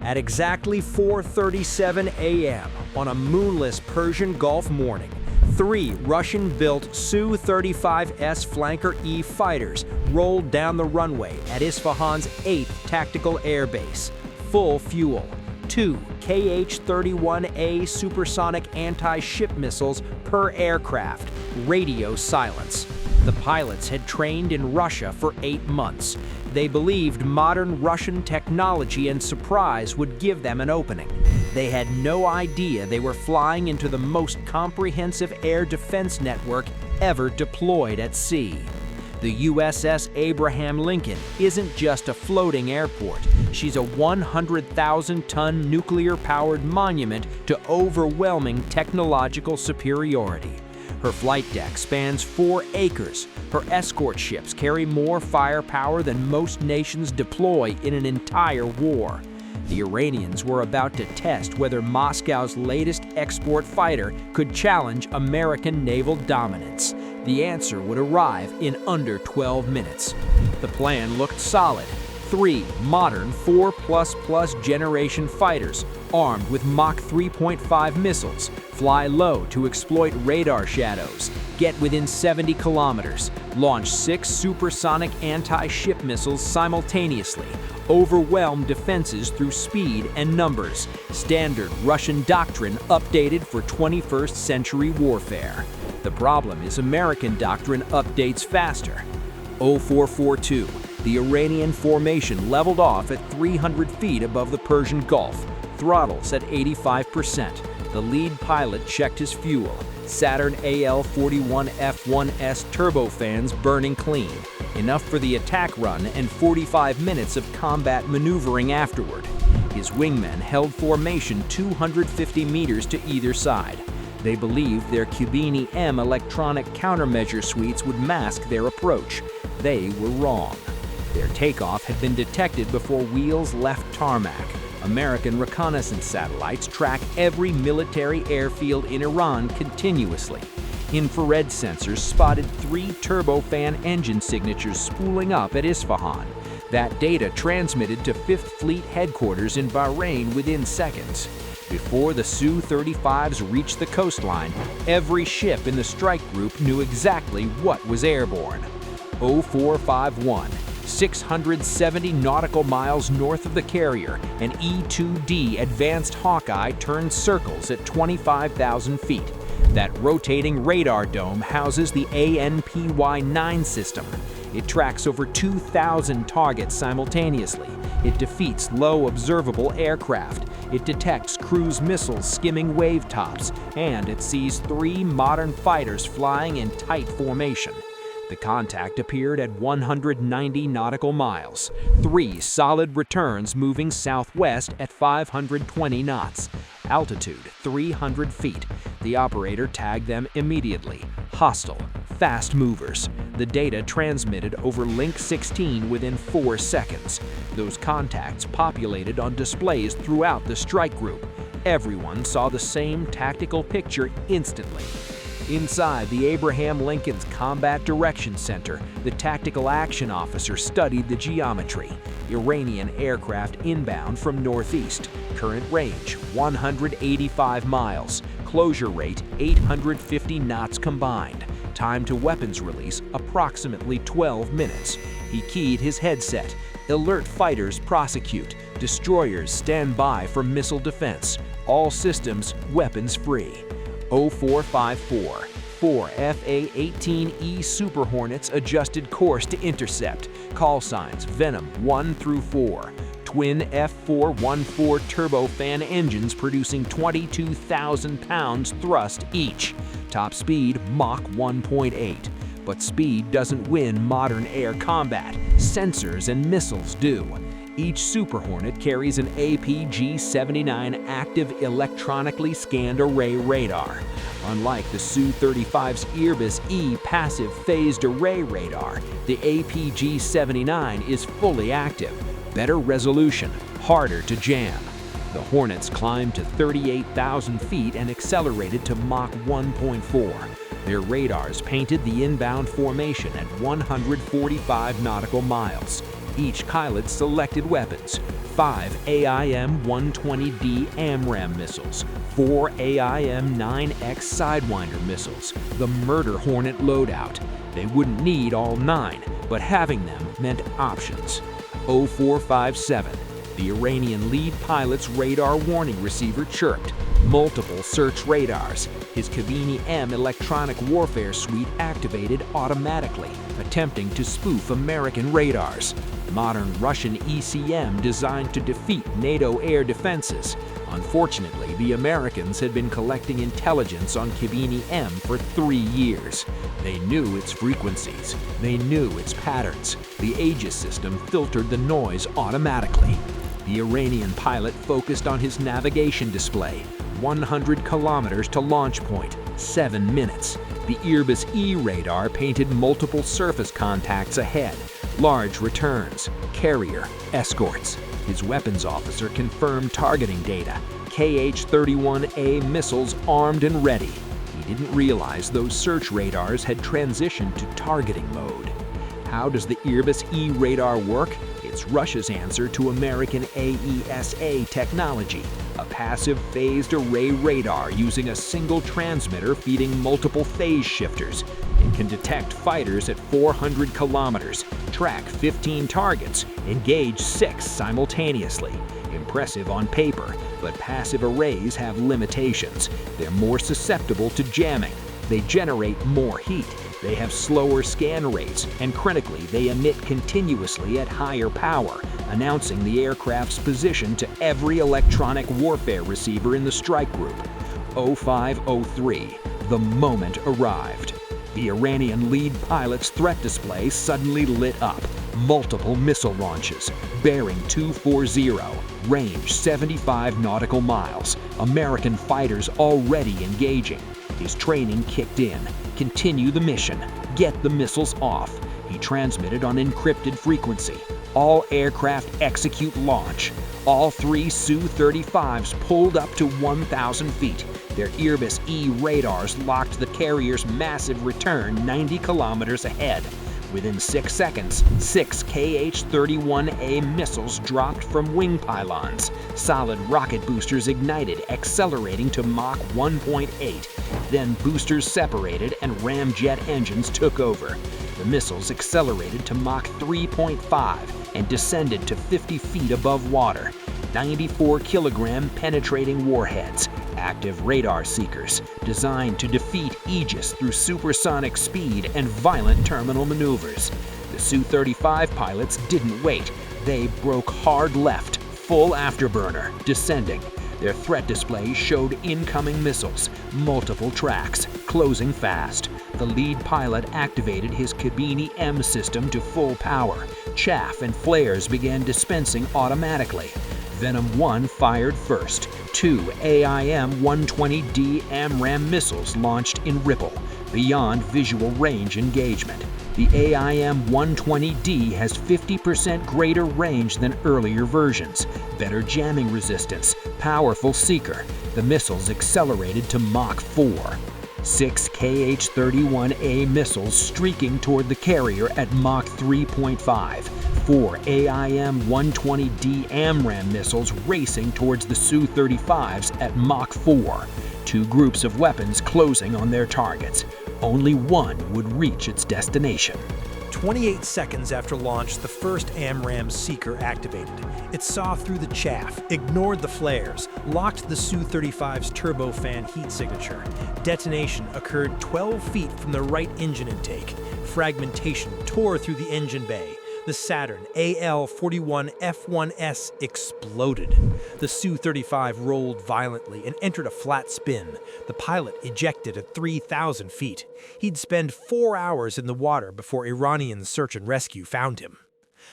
At exactly 4:37 a.m. on a moonless Persian Gulf morning, 3 Russian-built Su-35S Flanker-E fighters rolled down the runway at Isfahan's 8th Tactical Air Base. Full fuel, 2 Kh-31A supersonic anti-ship missiles per aircraft, radio silence. The pilots had trained in Russia for 8 months. They believed modern Russian technology and surprise would give them an opening. They had no idea they were flying into the most comprehensive air defense network ever deployed at sea. The USS Abraham Lincoln isn't just a floating airport. She's a 100,000-ton nuclear-powered monument to overwhelming technological superiority. Her flight deck spans 4 acres. Her escort ships carry more firepower than most nations deploy in an entire war. The Iranians were about to test whether Moscow's latest export fighter could challenge American naval dominance. The answer would arrive in under 12 minutes. The plan looked solid. 3 modern 4++ generation fighters, armed with Mach 3.5 missiles, fly low to exploit radar shadows, get within 70 kilometers, launch 6 supersonic anti-ship missiles simultaneously, overwhelm defenses through speed and numbers. Standard Russian doctrine updated for 21st century warfare. The problem is American doctrine updates faster. 0442. The Iranian formation leveled off at 300 feet above the Persian Gulf, throttles at 85%. The lead pilot checked his fuel. Saturn AL-41F1S turbofans burning clean, enough for the attack run and 45 minutes of combat maneuvering afterward. His wingmen held formation 250 meters to either side. They believed their Khibiny-M electronic countermeasure suites would mask their approach. They were wrong. Their takeoff had been detected before wheels left tarmac. American reconnaissance satellites track every military airfield in Iran continuously. Infrared sensors spotted 3 turbofan engine signatures spooling up at Isfahan. That data transmitted to 5th Fleet headquarters in Bahrain within seconds. Before the Su-35s reached the coastline, every ship in the strike group knew exactly what was airborne. 0451. 670 nautical miles north of the carrier, an E-2D Advanced Hawkeye turned circles at 25,000 feet. That rotating radar dome houses the ANPY-9 system. It tracks over 2,000 targets simultaneously. It defeats low observable aircraft. It detects cruise missiles skimming wave tops, and it sees 3 modern fighters flying in tight formation. The contact appeared at 190 nautical miles, 3 solid returns moving southwest at 520 knots, altitude 300 feet. The operator tagged them immediately. Hostile, fast movers. The data transmitted over Link 16 within 4 seconds. Those contacts populated on displays throughout the strike group. Everyone saw the same tactical picture instantly. Inside the Abraham Lincoln's Combat Direction Center, the tactical action officer studied the geometry. Iranian aircraft inbound from northeast. Current range 185 miles. Closure rate 850 knots combined. Time to weapons release approximately 12 minutes. He keyed his headset. Alert fighters prosecute. Destroyers stand by for missile defense. All systems weapons free. 0454. 4 A-18E Super Hornets adjusted course to intercept. Call signs Venom 1 through 4. Twin F414 turbofan engines producing 22,000 pounds thrust each. Top speed Mach 1.8. But speed doesn't win modern air combat. Sensors and missiles do. Each Super Hornet carries an APG-79 active electronically scanned array radar. Unlike the Su-35's Irbis-E passive phased array radar, the APG-79 is fully active, better resolution, harder to jam. The Hornets climbed to 38,000 feet and accelerated to Mach 1.4. Their radars painted the inbound formation at 145 nautical miles. Each pilot selected weapons: 5 AIM-120D AMRAAM missiles, 4 AIM-9X Sidewinder missiles, the Murder Hornet loadout. They wouldn't need all 9, but having them meant options. 0457. The Iranian lead pilot's radar warning receiver chirped. Multiple search radars. His Khibiny-M electronic warfare suite activated automatically, attempting to spoof American radars. Modern Russian ECM designed to defeat NATO air defenses. Unfortunately, the Americans had been collecting intelligence on Khibiny-M for 3 years. They knew its frequencies. They knew its patterns. The Aegis system filtered the noise automatically. The Iranian pilot focused on his navigation display. 100 kilometers to launch point, 7 minutes. The Airbus E radar painted multiple surface contacts ahead. Large returns, carrier, escorts. His weapons officer confirmed targeting data. KH-31A missiles armed and ready. He didn't realize those search radars had transitioned to targeting mode. How does the Airbus E radar work? It's Russia's answer to American AESA technology, a passive phased array radar using a single transmitter feeding multiple phase shifters. It can detect fighters at 400 kilometers, track 15 targets, engage 6 simultaneously. Impressive on paper, but passive arrays have limitations. They're more susceptible to jamming. They generate more heat. They have slower scan rates, and critically, they emit continuously at higher power, announcing the aircraft's position to every electronic warfare receiver in the strike group. 0503. The moment arrived. The Iranian lead pilot's threat display suddenly lit up. Multiple missile launches. Bearing 240. Range 75 nautical miles. American fighters already engaging. His training kicked in. Continue the mission. Get the missiles off. He transmitted on encrypted frequency. All aircraft execute launch. All 3 Su-35s pulled up to 1,000 feet. Their Airbus E radars locked the carrier's massive return 90 kilometers ahead. Within 6 seconds, 6 KH-31A missiles dropped from wing pylons. Solid rocket boosters ignited, accelerating to Mach 1.8. Then boosters separated and ramjet engines took over. The missiles accelerated to Mach 3.5 and descended to 50 feet above water. 94-kilogram penetrating warheads, active radar seekers, designed to defeat Aegis through supersonic speed and violent terminal maneuvers. The Su-35 pilots didn't wait. They broke hard left, full afterburner, descending. Their threat display showed incoming missiles, multiple tracks, closing fast. The lead pilot activated his Khibiny-M system to full power. Chaff and flares began dispensing automatically. Venom 1 fired first. 2 AIM-120D AMRAAM missiles launched in ripple, beyond visual range engagement. The AIM-120D has 50% greater range than earlier versions, better jamming resistance, powerful seeker. The missiles accelerated to Mach 4. 6 KH-31A missiles streaking toward the carrier at Mach 3.5. 4 AIM-120D AMRAAM missiles racing towards the Su-35s at Mach 4. 2 groups of weapons closing on their targets. Only one would reach its destination. 28 seconds after launch, the first AMRAAM seeker activated. It saw through the chaff, ignored the flares, locked the Su-35's turbofan heat signature. Detonation occurred 12 feet from the right engine intake. Fragmentation tore through the engine bay. The Saturn AL-41F1S exploded. The Su-35 rolled violently and entered a flat spin. The pilot ejected at 3,000 feet. He'd spend 4 hours in the water before Iranian search and rescue found him.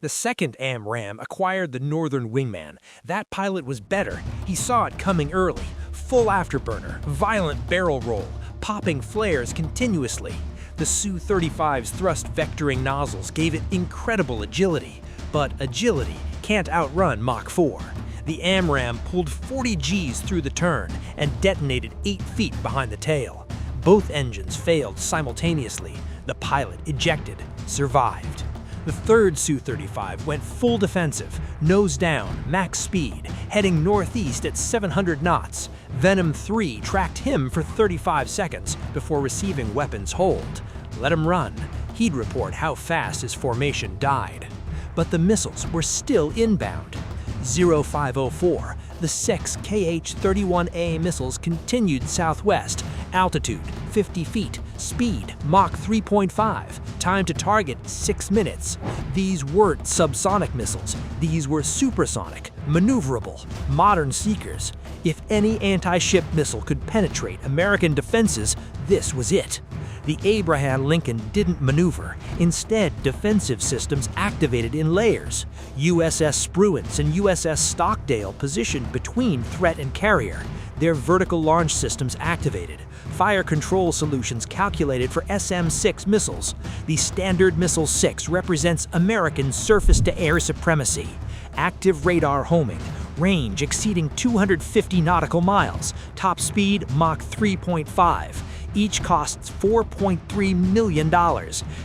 The second AMRAAM acquired the northern wingman. That pilot was better. He saw it coming early. Full afterburner, violent barrel roll, popping flares continuously. The Su-35's thrust vectoring nozzles gave it incredible agility, but agility can't outrun Mach 4. The AMRAAM pulled 40 Gs through the turn and detonated 8 feet behind the tail. Both engines failed simultaneously. The pilot ejected, survived. The third Su-35 went full defensive, nose down, max speed, heading northeast at 700 knots. Venom 3 tracked him for 35 seconds before receiving weapons hold. Let him run. He'd report how fast his formation died. But the missiles were still inbound. 0504, the 6 KH-31A missiles continued southwest, altitude 50 feet, speed Mach 3.5, time to target 6 minutes. These weren't subsonic missiles, these were supersonic, maneuverable, modern seekers. If any anti-ship missile could penetrate American defenses, this was it. The Abraham Lincoln didn't maneuver. Instead, defensive systems activated in layers. USS Spruance and USS Stockdale positioned between threat and carrier. Their vertical launch systems activated. Fire control solutions calculated for SM-6 missiles. The Standard Missile 6 represents American surface-to-air supremacy. Active radar homing. Range exceeding 250 nautical miles. Top speed Mach 3.5. Each costs $4.3 million.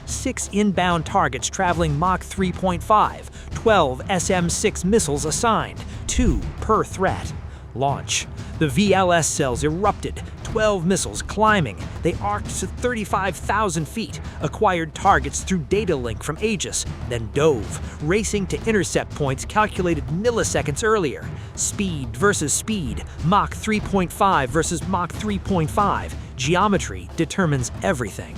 6 inbound targets traveling Mach 3.5. 12 SM-6 missiles assigned, 2 per threat. Launch. The VLS cells erupted, 12 missiles climbing. They arced to 35,000 feet, acquired targets through data link from Aegis, then dove, racing to intercept points calculated milliseconds earlier. Speed versus speed, Mach 3.5 versus Mach 3.5. Geometry determines everything.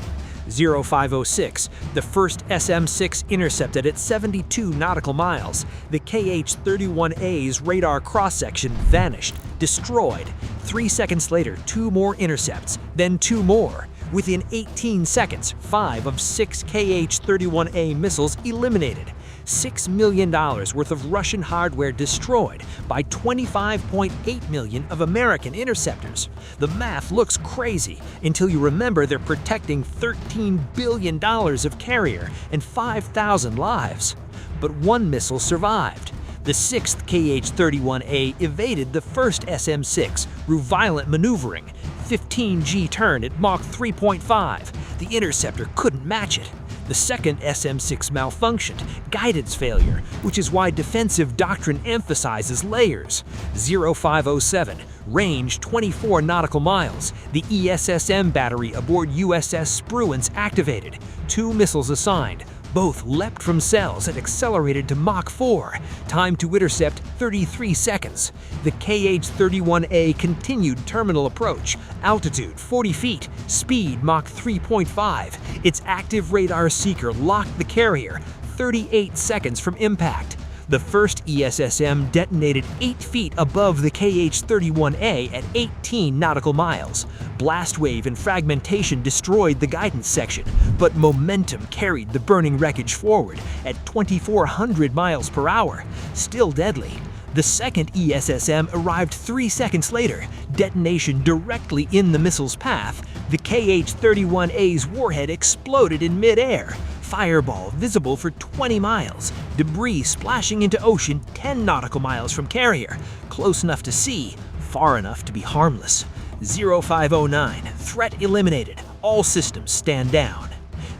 0506, the first SM-6 intercepted at 72 nautical miles. The KH-31A's radar cross-section vanished, destroyed. 3 seconds later, 2 more intercepts, then 2 more. Within 18 seconds, 5 of 6 KH-31A missiles eliminated. $6 million worth of Russian hardware destroyed by $25.8 million of American interceptors. The math looks crazy until you remember they're protecting $13 billion of carrier and 5,000 lives. But one missile survived. The 6th KH-31A evaded the first SM-6 through violent maneuvering. 15G turn at Mach 3.5. The interceptor couldn't match it. The second SM-6 malfunctioned, guidance failure, which is why defensive doctrine emphasizes layers. 0507, range 24 nautical miles. The ESSM battery aboard USS Spruance activated. 2 missiles assigned. Both leapt from cells and accelerated to Mach 4. Time to intercept 33 seconds. The KH-31A continued terminal approach. Altitude 40 feet. Speed Mach 3.5. Its active radar seeker locked the carrier 38 seconds from impact. The first ESSM detonated 8 feet above the KH-31A at 18 nautical miles. Blast wave and fragmentation destroyed the guidance section, but momentum carried the burning wreckage forward at 2,400 miles per hour. Still deadly. The second ESSM arrived 3 seconds later, detonation directly in the missile's path. The KH-31A's warhead exploded in midair. Fireball visible for 20 miles, debris splashing into ocean 10 nautical miles from carrier, close enough to see, far enough to be harmless. 0509, threat eliminated, all systems stand down.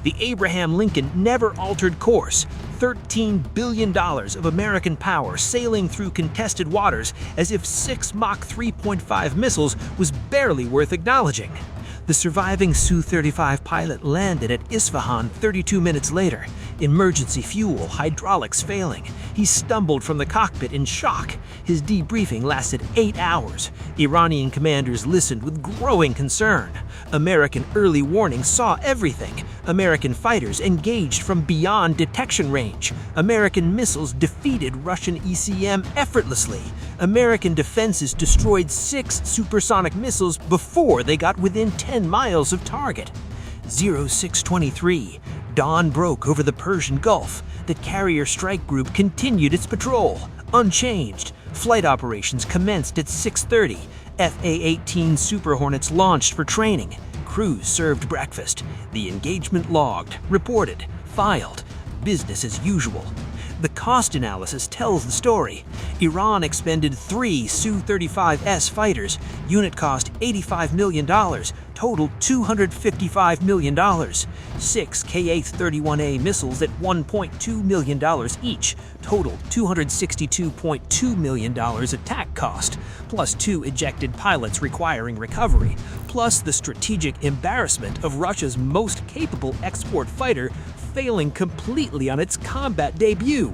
The Abraham Lincoln never altered course. $13 billion of American power sailing through contested waters as if 6 Mach 3.5 missiles was barely worth acknowledging. The surviving Su-35 pilot landed at Isfahan 32 minutes later. Emergency fuel, hydraulics failing. He stumbled from the cockpit in shock. His debriefing lasted 8 hours. Iranian commanders listened with growing concern. American early warning saw everything. American fighters engaged from beyond detection range. American missiles defeated Russian ECM effortlessly. American defenses destroyed 6 supersonic missiles before they got within 10 miles of target. 0623. Dawn broke over the Persian Gulf. The carrier strike group continued its patrol, unchanged. Flight operations commenced at 6:30. A-18E Super Hornets launched for training. Crews served breakfast. The engagement logged, reported, filed. Business as usual. The cost analysis tells the story. Iran expended 3 Su-35S fighters, unit cost $85 million, total $255 million. 6 Ka-31A missiles at $1.2 million each, total $262.2 million attack cost, plus 2 ejected pilots requiring recovery, plus the strategic embarrassment of Russia's most capable export fighter failing completely on its combat debut.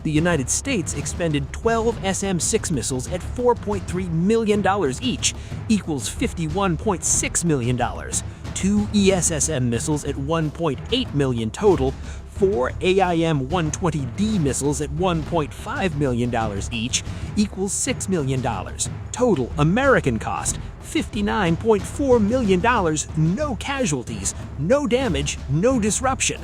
The United States expended 12 SM-6 missiles at $4.3 million each, equals $51.6 million. 2 ESSM missiles at $1.8 million total, 4 AIM-120D missiles at $1.5 million each, equals $6 million. Total American cost, $59.4 million, no casualties, no damage, no disruption.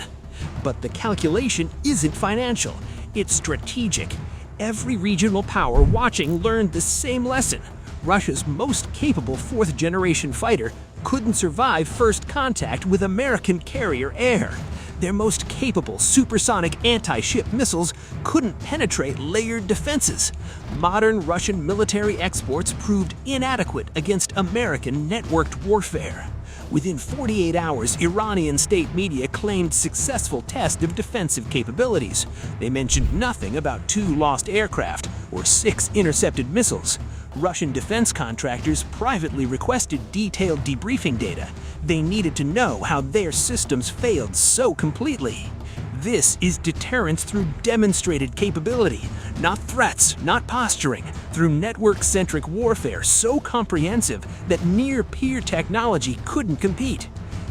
But the calculation isn't financial, it's strategic. Every regional power watching learned the same lesson. Russia's most capable fourth-generation fighter couldn't survive first contact with American carrier air. Their most capable supersonic anti-ship missiles couldn't penetrate layered defenses. Modern Russian military exports proved inadequate against American networked warfare. Within 48 hours, Iranian state media claimed successful test of defensive capabilities. They mentioned nothing about 2 lost aircraft or 6 intercepted missiles. Russian defense contractors privately requested detailed debriefing data. They needed to know how their systems failed so completely. This is deterrence through demonstrated capability, not threats, not posturing, through network-centric warfare so comprehensive that near-peer technology couldn't compete.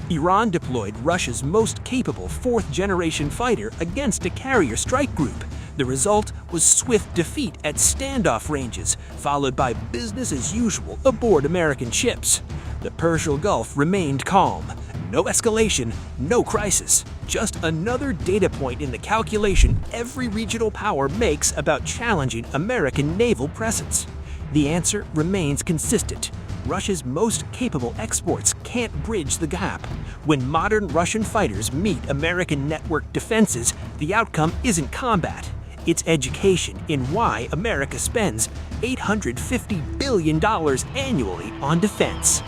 Iran deployed Russia's most capable fourth-generation fighter against a carrier strike group. The result was swift defeat at standoff ranges, followed by business as usual aboard American ships. The Persian Gulf remained calm. No escalation, no crisis. Just another data point in the calculation every regional power makes about challenging American naval presence. The answer remains consistent. Russia's most capable exports can't bridge the gap. When modern Russian fighters meet American network defenses, the outcome isn't combat. It's education in why America spends $850 billion annually on defense.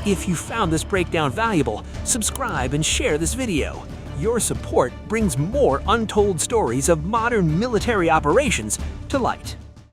If you found this breakdown valuable, subscribe and share this video. Your support brings more untold stories of modern military operations to light.